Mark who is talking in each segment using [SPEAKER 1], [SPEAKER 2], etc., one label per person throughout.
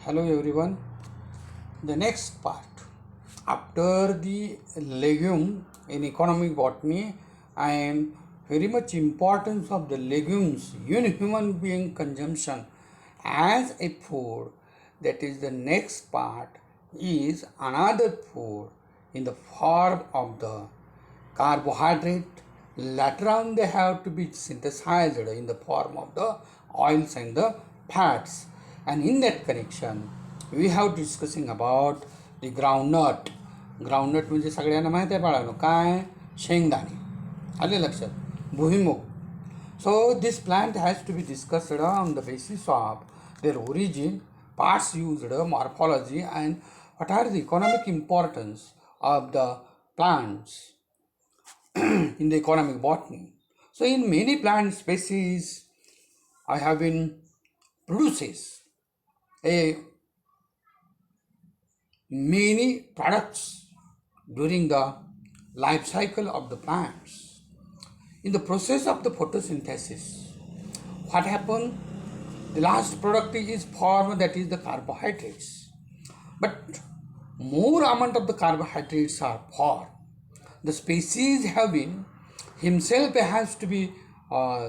[SPEAKER 1] Hello everyone. The next part. After the legume in economic botany, I am very much importance of the legumes in human being consumption as a food. That is the next part is another food in the form of the carbohydrate. Later on they have to be synthesized in the form of the oils and the fats, and in that connection we have discussing about the groundnut. Groundnut म्हणजे सगळ्यांना माहीत आहे बाळांनो काय शेंगदाणे आले लक्षात भुईमुग. So this plant has to be discussed on the basis of their origin, parts used, morphology, and what are the economic importance of the plants in the economic botany. So in many plant species, I have been produces a many products during the life cycle of the plants. In the process of the photosynthesis, what happened? The last product is formed, that is the carbohydrates. But more amount of the carbohydrates are formed. The species have been himself has to be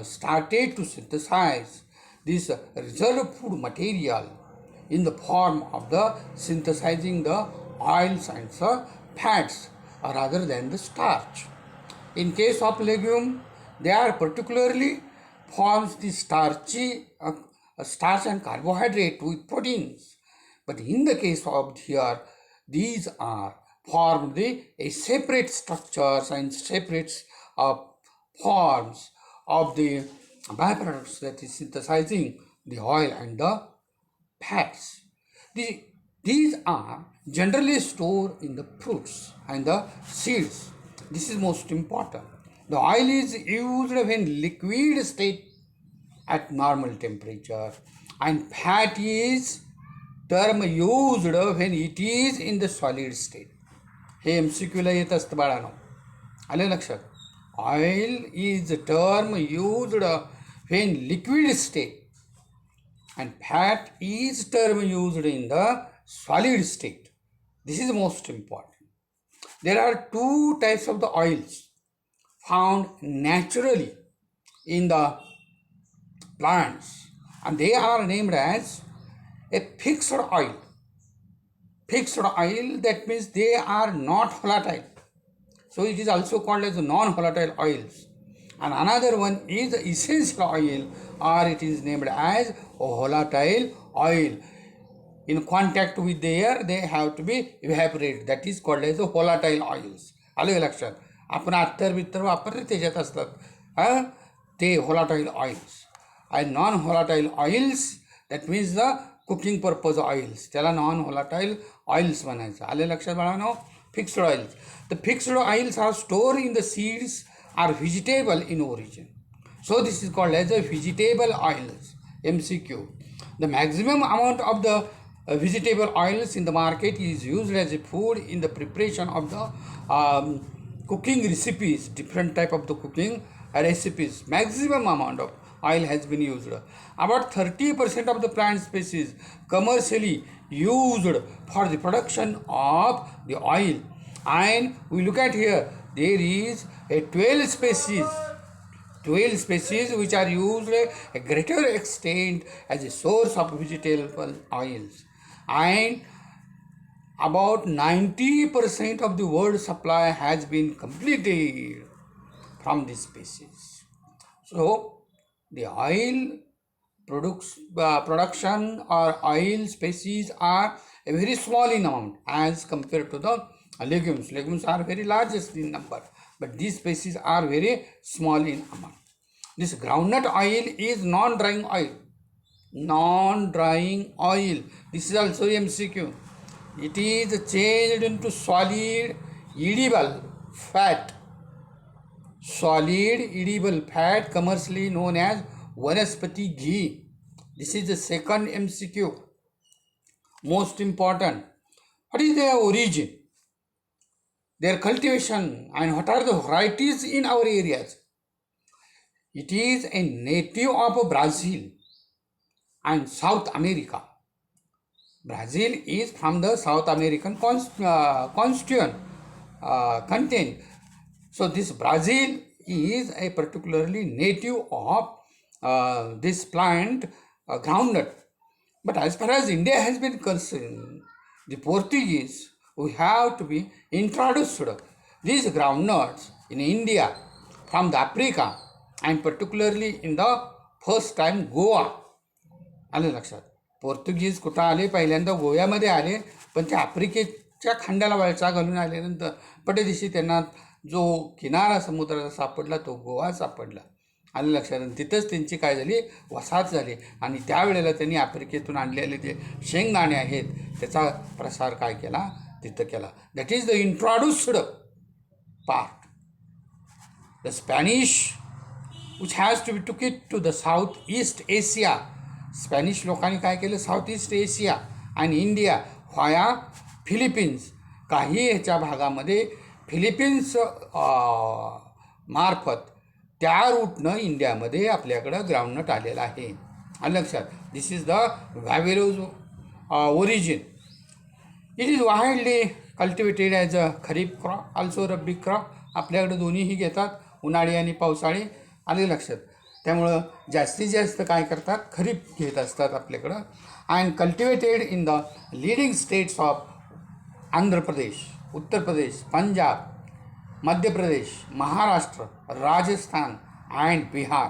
[SPEAKER 1] started to synthesize this reserve food material in the form of the synthesizing the oils and the fats rather than the starch. In case of legume, they are particularly forms the starchy starch and carbohydrate with proteins. But in the case of here, these are formed a separate structures and separate forms of the byproducts, that is synthesizing the oil and the fats. These are generally stored in the fruits and the seeds. This is most important. The oil is used when liquid state at normal temperature, and fat is term used when it is in the solid state. हे M C क्यूला येत असतं बाळानो, आले लक्षात. Oil is term used when liquid state and fat is term used in the solid state. This is most important. There are two types of the oils found naturally in the plants, and they are named as a fixed oil. Fixed oil, that means they are not volatile. So it is also called as non-volatile oils. And another one is essential oil, or it is named as volatile oil. In contact with the air, they have to be evaporated. That is called as volatile oils. आलं लक्षात. आपण अत्तर बित्तर वापरले त्याच्यात असतात ते volatile oils. And non-volatile oils, that means the cooking purpose oils, त्याला non-volatile oils म्हणायचं. आले लक्षात बाळांनो. Fixed oils. The fixed oils are stored in the seeds, are vegetable in origin. So this is called as a vegetable oils. MCQ. The maximum amount of the vegetable oils in the market is used as a food in the preparation of the cooking recipes, different type of the cooking recipes. Maximum amount of oil has been used. About 30% of the plant species commercially used for the production of the oil. And we look at here, there is a 12 species which are used a greater extent as a source of vegetable oils, and about 90% of the world supply has been completed from this species. So the oil production or oil species are a very small in amount as compared to the legumes. Legumes are very largest in number, but these species are very small in amount. This groundnut oil is non-drying oil. Non-drying oil. This is also MCQ. It is changed into solid edible fat. Solid edible fat, commercially known as Vanaspati ghee. This is the second MCQ. Most important. What is their origin? Their cultivation, and what are the varieties in our areas? It is a native of Brazil and South America. Brazil is from the South American constituent content. So this Brazil is a particularly native of this plant, groundnut. But as far as India has been concerned, the Portuguese who have to be introduced these groundnuts in India from the Africa, and particularly in the first time Goa. आलं लक्षात. पोर्तुगीज कुठं आले? पहिल्यांदा गोव्यामध्ये आले, पण ते आफ्रिकेच्या खंडाला वळचा घालून आल्यानंतर पटदिशी त्यांना जो किनारा समुद्राचा सापडला तो गोवा सापडला. आलं लक्षात. तिथंच त्यांची काय झाली? वसाहत झाली. आणि त्यावेळेला त्यांनी आफ्रिकेतून आणलेले जे शेंगदाणे आहेत त्याचा प्रसार काय केला? तिथं केला. That is the introduced part. The Spanish which has to be took it to the South East Asia. Spanish लोकांनी काय केलं? साऊथ ईस्ट एशिया आणि इंडिया व्हाया फिलिपिन्स. काही ह्याच्या भागामध्ये फिलिपिन्स मार्फत त्या रूटनं इंडियामध्ये आपल्याकडं ग्राउंडनट आलेलं आहे. आलं लक्षात. दिस इज द व्हॅवेलोज origin. It is widely cultivated as a kharif crop, also rabi crop. आपल्याकडे दोन्हीही घेतात, उन्हाळी आणि पावसाळी. आले लक्षात. त्यामुळं जास्तीत जास्त काय करतात? खरीप घेत असतात आपल्याकडं. And cultivated in the leading states of Andhra Pradesh, Uttar Pradesh, Punjab, Madhya Pradesh, Maharashtra, Rajasthan and Bihar.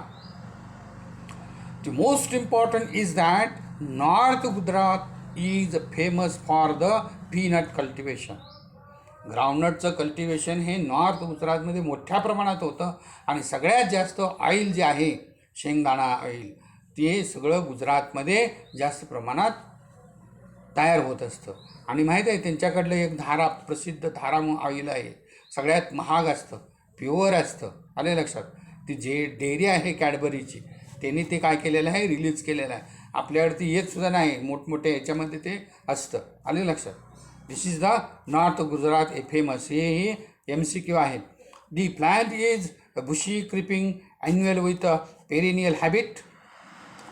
[SPEAKER 1] The most important is that north Gujarat is famous for the peanut cultivation. ग्राउंडनटचं कल्टिवेशन हे नॉर्थ गुजरातमध्ये मोठ्या प्रमाणात होतं. आणि सगळ्यात जास्त ऑइल जे आहे, शेंगदाणा ऑइल, ते सगळं गुजरातमध्ये जास्त प्रमाणात तयार होत असतं. आणि माहीत आहे त्यांच्याकडलं एक धारा, प्रसिद्ध धारा ऑइल आहे, सगळ्यात महाग असतं, प्युअर असतं. आले लक्षात. ती जे डेअरी आहे कॅडबरीची, त्यांनी ते काय केलेलं आहे? रिलीज केलेलं आहे. आपल्याकडे येत सुद्धा नाही, मोठमोठ्या ह्याच्यामध्ये ते असतं. आले लक्षात. This is the north Gujarat a famous. हे MCQ आहेत. The plant is bushy creeping annual with a perennial habit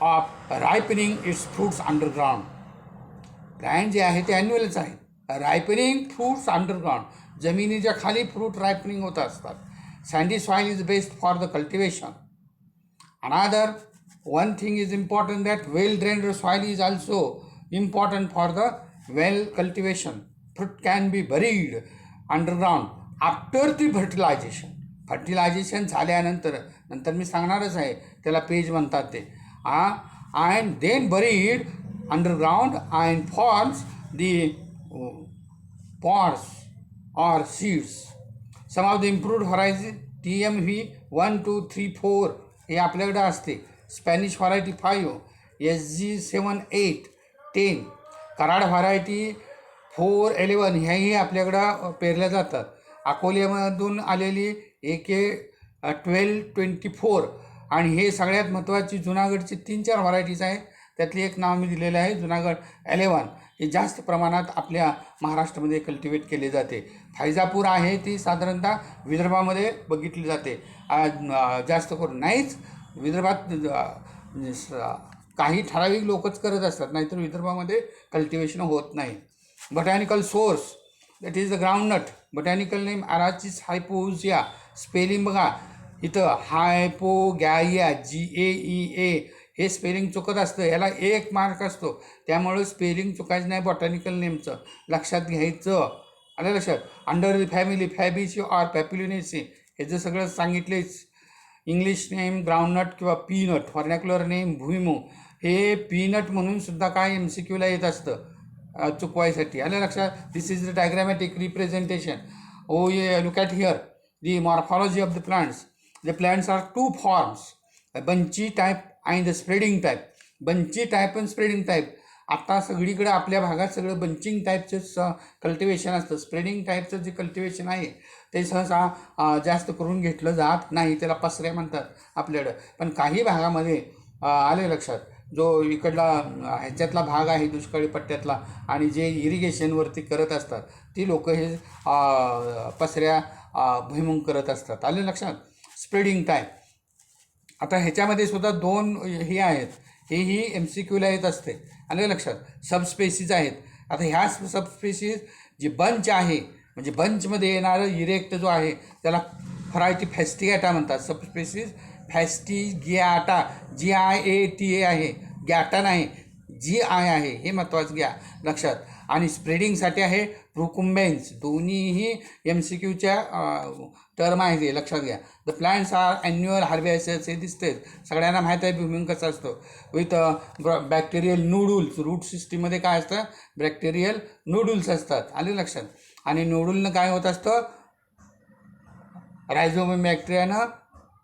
[SPEAKER 1] of ripening its fruits underground. Plant जे आहे ते ॲन्युअलच आहे. रायपनिंग फ्रूट्स अंडरग्राउंड, जमिनीच्या खाली फ्रूट रायपनिंग होत असतात. Sandy soil is best for the cultivation. अनादर one thing is important, that well drained soil is also important for the well cultivation. Fruit can be buried underground after the fertilization. Fertilization झाल्यानंतर मी सांगणारच आहे, त्याला page म्हणतात ते. and then buried underground and forms the pods or seeds. Some of the improved varieties TMV 1, 2, 3, 4 हे आपल्याकडे असते. Spanish variety 5, SG 7, 8, 10, Karad variety 4, 11 ह्याही आपल्याकडं पेरल्या जातात. अकोल्यामधून आलेली AK 12, 24 आणि हे सगळ्यात महत्त्वाची जुनागडची 3-4 व्हरायटीज आहेत. त्यातली एक नाव मी दिलेलं आहे, जुनागड 11. हे जास्त प्रमाणात आपल्या महाराष्ट्रामध्ये कल्टिवेट केले जाते. फैजापूर आहे ती साधारणतः विदर्भामध्ये बघितली जाते. जास्त करून नाहीच, विदर्भात काही ठराविक लोकच करत असतात, नाहीतर विदर्भामध्ये कल्टिवेशन होत नाही. Botanical source, that is the groundnut. Botanical name Arachis hypogaea. Spelling बघा इथं, हायपोगॅइया, GAEA हे स्पेलिंग चुकत असतं. याला 1 मार्क असतो, त्यामुळे स्पेलिंग चुकायचं नाही बॉटॅनिकल नेमचं, लक्षात घ्यायचं. आलं लक्षात. अंडर द फॅमिली फॅबिसी ऑर पॅप्युलिनेसी हे जे सगळं सांगितलेच. इंग्लिश नेम ग्राउंडनट किंवा पीनट, व्हर्नॅक्युलर नेम भुईमूग. हे पीनट म्हणून सुद्धा काय MCQला येत असतं चुकवायसाठी. आलं लक्षात. This is the diagrammatic representation. Look at here the morphology of the plants. The plants are 2 forms, bunchy type आणि the spreading type. Bunchy type आणि स्प्रेडिंग टाईप. आता सगळीकडे आपल्या भागात सगळं बंचिंग टाईपचं कल्टिवेशन असतं. स्प्रेडिंग टाईपचं जे कल्टिवेशन आहे ते सहसा जास्त करून घेतलं जात नाही, त्याला पसऱ्या म्हणतात आपल्याकडं. पण काही भागामध्ये आले लक्षात, जो इकडला ह्याच्यातला भाग आहे दुष्काळी पट्ट्यातला आणि जे इरिगेशनवरती करत असतात ती लोक हे पसऱ्या भुईमुग करत असतात. आले लक्षात. Spreading type. आता ह्याच्यामध्ये सुद्धा 2 हे आहेत, हेही MCQला येत असते. आणि लक्षात सबस्पेसीज आहेत. आता ह्या सबस्पेसीज जी बंच आहे, म्हणजे बंचमध्ये येणारं इरेक्ट जो आहे त्याला व्हरायटी फॅस्टिगॅटा म्हणतात. सबस्पेसीज फॅस्टिगियाटा, GIATA आहे, गॅटा नाही, GI आहे, हे महत्त्वाचं घ्या लक्षात. आणि स्प्रेडिंगसाठी आहे प्रुकुंबेन्स. दोन्हीही MCQच्या टर्म आहे, ते लक्षात घ्या. The plants are annual harvesters, हे दिसतेच सगळ्यांना माहीत आहे भूमिंग कसं असतं. विथ बॅक्टेरियल नूडल्स, रूट सिस्टीममध्ये काय असतं, बॅक्टेरियल नूडल्स असतात. आले लक्षात. आणि नूडलनं काय होत असतं, रायझोबियम बॅक्टेरियानं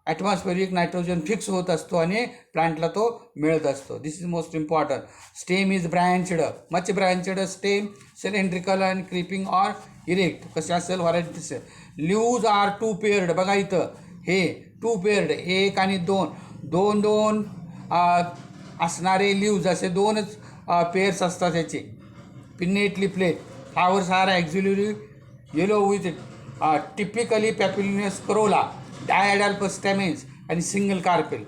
[SPEAKER 1] ॲटमॉस्फेरिक नायट्रोजन फिक्स होत असतो आणि प्लांटला तो मिळत असतो. This is most important. Stem is branched, much branched stem, cylindrical and creeping or erect. कसे असेल व्हरायटी दिसेल. लीव्ज आर 2 पेअर्ड, बघा इथं हे 2 पेअर्ड, 1 आणि 2 असणारे लीव्ज, असे 2च पेअर्स असतात ह्याचे. Pinnately plate. Flowers are axillary yellow with typically papilionaceous corolla, diadelphous stamens आणि single carpel.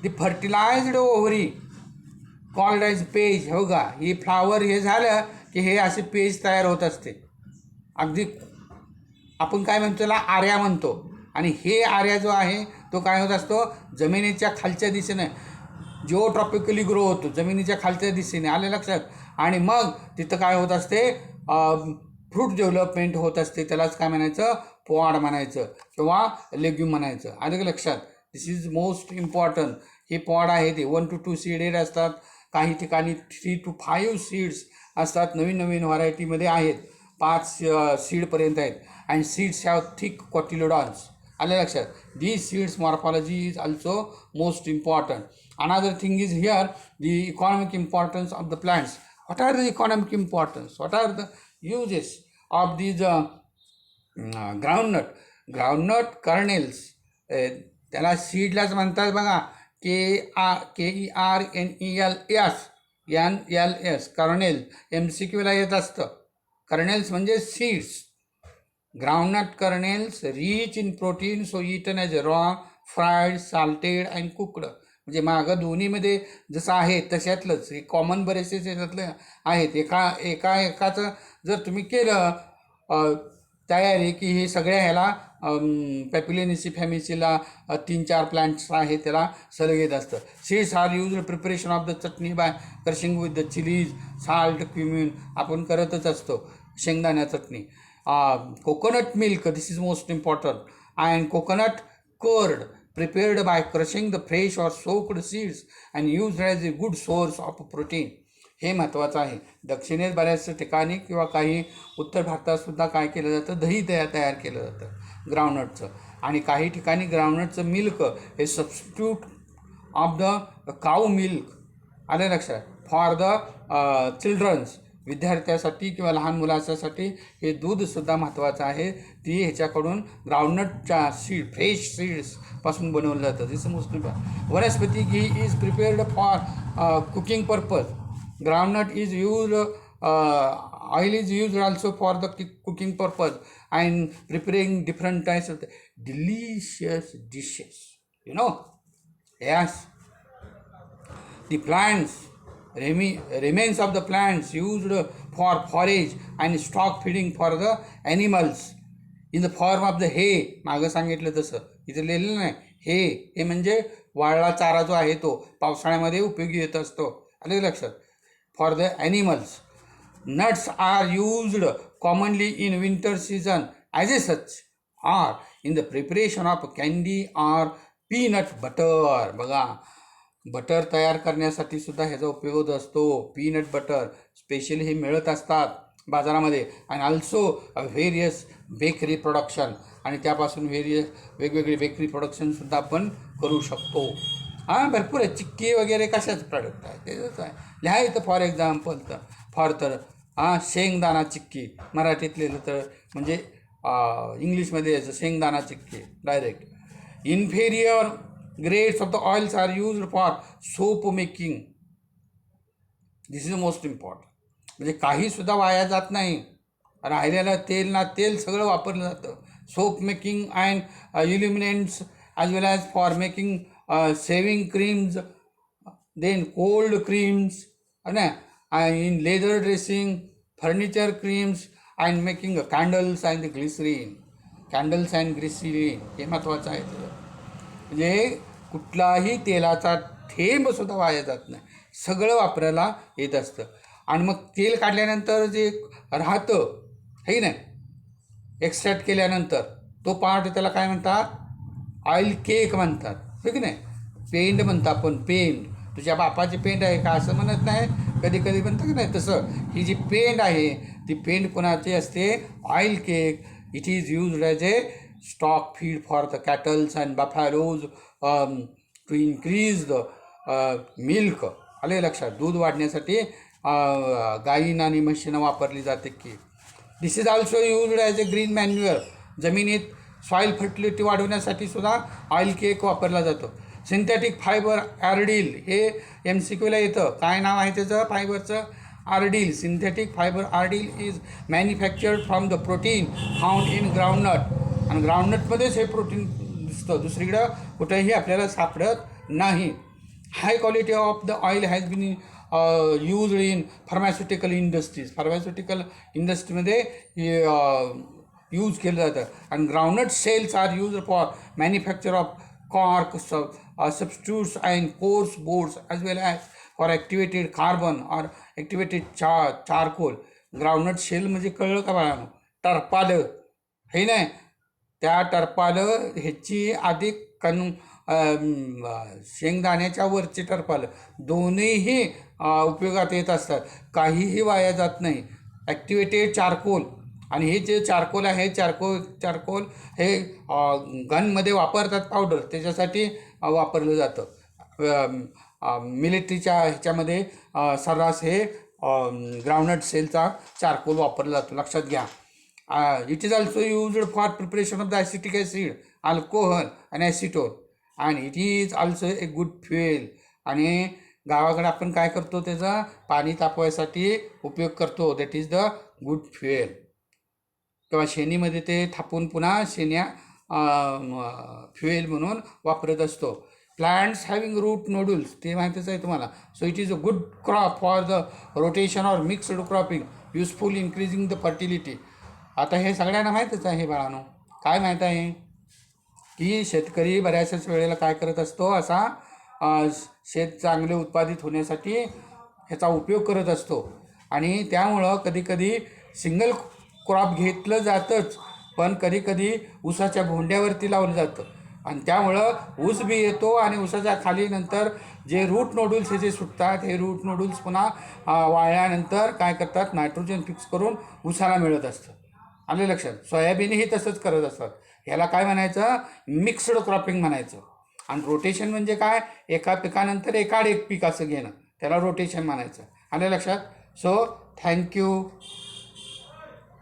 [SPEAKER 1] The fertilized ovary called as peg. हो का, ही फ्लावर हे झालं की हे असे पेज तयार होत असते. अगदी आपण काय म्हणतो त्याला आर्या म्हणतो. आणि हे आर्या जो आहे तो काय होत असतो, जमिनीच्या खालच्या दिशेने जिओट्रॉपिकली ग्रो होतो, जमिनीच्या खालच्या दिशेने. आले लक्षात. आणि मग तिथं काय होत असते, फ्रूट डेव्हलपमेंट होत असते. त्यालाच काय म्हणायचं, पॉड म्हणायचं किंवा लेग्युम म्हणायचं. आलं लक्षात. This is most important. हे पॉड आहे ते 1 to 2 सीडेड असतात. काही ठिकाणी 3 to 5 सीड्स असतात. नवीन व्हरायटीमध्ये आहेत 5 सीडपर्यंत आहेत. And seeds have thick cotyledons. आलं लक्षात. These seeds morphology is also most important. Another thing is here the economic importance of the plants. What are the economic importance, what are the uses of these groundnut kernels. त्याला सीडलाच म्हणतात बघा, KERNELS kernel. MCQला येत असतं. Kernels म्हणजे seeds. Groundnut kernels rich in protein, so eaten as raw, fried, salted and cooked. म्हणजे मागं दोन्हीमध्ये जसं आहे तशातलंच हे कॉमन बरेचसे त्याच्यातलं आहेत. एकाचं जर तुम्ही केलं तयारी की हे सगळ्या ह्याला पॅप्युलिनेसी फॅमिसीला 3-4 प्लांट्स आहेत त्याला सलग येत असतं. Seeds are use preparation of the chutney by crushing with the chillies, salt, cumin. आपण करतच असतो शेंगदाण्या चटणी. Coconut milk, this is most important. And coconut curd prepared by crushing the fresh or soaked seeds and used as a good source of protein. हे महत्त्वाचं आहे. दक्षिणेत बऱ्याच ठिकाणी किंवा काही उत्तर भारतातसुद्धा काय केलं जातं, दही तयार केलं जातं ग्राउंडनटचं. आणि काही ठिकाणी ग्राउंडनटचं मिल्क हे substitute of the cow milk. आलं लक्षात. फॉर द चिल्ड्रन्स, विद्यार्थ्यासाठी किंवा लहान मुलांसाठी हे दूधसुद्धा महत्त्वाचं आहे. ती ह्याच्याकडून ग्राउंडनटच्या सीड, फ्रेश सीड्सपासून बनवलं जातं. This most important. Vanaspati ghee is prepared for cooking purpose. Groundnut is use, oil is use also for the cooking purpose and preparing different types of delicious dishes. You know, yes. The plants, remains of the plants used for forage and stock feeding for the animals in the form of the hay. मागं सांगितलं तसं इथं लिहिलेलं नाही. हे म्हणजे वाळला चारा जो आहे तो पावसाळ्यामध्ये उपयोगी येत असतो. आलं लक्षात. For the animals. Nuts are used commonly in winter season as a such are in the preparation of candy or peanut butter. बघा, बटर तयार करण्यासाठी सुद्धा ह्याचा उपयोग होत असतो. पीनट बटर स्पेशली हे मिळत असतात बाजारामध्ये. आणि ऑल्सो व्हेरियस बेकरी प्रोडक्शन, आणि त्यापासून वेगवेगळे बेकरी प्रोडक्शनसुद्धा आपण करू शकतो. भरपूर आहे. चिक्की वगैरे कशाच प्रॉडक्ट आहे तेच आहे. लिहा इथं फॉर एक्झाम्पल तर शेंगदाणा चिक्की मराठीत लिहिलं तर, म्हणजे इंग्लिशमध्ये यायचं शेंगदाणा chikki direct. Inferior grades of the oils are used for soap making. This is the most important. म्हणजे काहीसुद्धा वाया जात नाही. राहिलेलं तेल सगळं वापरलं जातं. Soap making and illuminants as well as for making shaving creams. then cold creams, in leather dressing, furniture creams, and making candles and glycerin. Candles and glycerin हे महत्त्वाचं आहे त्याचं. म्हणजे कुठलाही तेलाचा थेंब सुद्धा वाया जात नाही, सगळं वापरायला येत असतं. आणि मग तेल काढल्यानंतर जे राहतं हे नाही एक्स्ट्रॅक्ट केल्यानंतर तो पार्ट त्याला काय म्हणतात, ऑइल केक म्हणतात, हो की नाही. पेंड म्हणतात आपण, पेंड. तुझ्या बापाची पेंड आहे का असं म्हणत नाही, कधी कधी म्हणतं की नाही तसं. ही जी पेंड आहे ती पेंड कोणाची असते, oil cake. It is used as a stock feed for the cattles and buffaloes to increase the milk. आले लक्षात, दूध वाढण्यासाठी गायींना आणि म्हशींना वापरली जाते की. This is also used as a green manure. जमिनीत सॉईल फर्टिलिटी वाढवण्यासाठी सुद्धा ऑइल केक वापरला जातो. सिंथेटिक फायबर आर्डिल, हे MCQला येतं. काय नाव आहे त्याचं फायबरचं, Ardil. Synthetic fibre Ardil is manufactured from the protein found in groundnut. आणि ग्राउंडनटमध्येच हे प्रोटीन दिसतं, दुसरीकडं कुठेही आपल्याला सापडत नाही. High quality of the oil has been used in pharmaceutical industries. Pharmaceutical इंडस्ट्रीमध्ये यूज केलं जातं. आणि groundnut shells are used for manufacture of cork, substitutes and coarse boards as well as for activated carbon or activated charcoal. Groundnut shell म्हणजे कळलं का बाळांनो, टरपालं हे नाही. त्या टरपालं ह्याची अधिक शेंगदाण्याच्या वरचे टरपालं दोन्हीही उपयोगात येत असतात, काहीही वाया जात नाही. ॲक्टिवेटेड चारकोल, आणि हे जे चारकोल आहे, चारकोल हे गनमध्ये वापरतात, पावडर त्याच्यासाठी वापरलं जातं. मिलिटरीच्या ह्याच्यामध्ये सर्रास हे ग्राउंडनट सेलचा चारकोल वापरला जातो, लक्षात घ्या. It is also used for preparation of the acetic acid, alcohol आणि ॲसिटोन. आणि it is also a good fuel. आणि गावाकडे आपण काय करतो, त्याचा पाणी तापवायसाठी उपयोग करतो, that is the good fuel. किंवा शेणीमध्ये ते थापून पुन्हा शेण्या फ्युएल म्हणून वापरत असतो. प्लांट्स हॅविंग रूट नोडल्स, ते माहितीच आहे तुम्हाला. So it is a good crop for the rotation or mixed cropping, useful increasing the fertility. आता हे सगळ्यांना माहीतच आहे बाळांनो. काय माहीत आहे की शेतकरी बऱ्याचशाच वेळेला काय करत असतो, असा शेत चांगले उत्पादित होण्यासाठी ह्याचा उपयोग करत असतो. आणि त्यामुळं कधीकधी सिंगल क्रॉप घेतलं जातंच, पण कधीकधी ऊसाच्या भोंड्यावरती लावलं जातं. आणि त्यामुळं ऊस बी येतो, आणि ऊसाच्या खाली नंतर जे रूट नोडल्स हे जे सुटतात, हे रूट नोडल्स पुन्हा वाळल्यानंतर काय करतात, नायट्रोजन फिक्स करून ऊसाला मिळत असतं. आले लक्षात. सोयाबीनही तसंच करत असतात. ह्याला काय म्हणायचं, मिक्स्ड क्रॉपिंग म्हणायचं. आणि रोटेशन म्हणजे काय, एका पिकानंतर एकाड एक पीक असं घेणं, त्याला रोटेशन म्हणायचं. आले लक्षात. So thank you.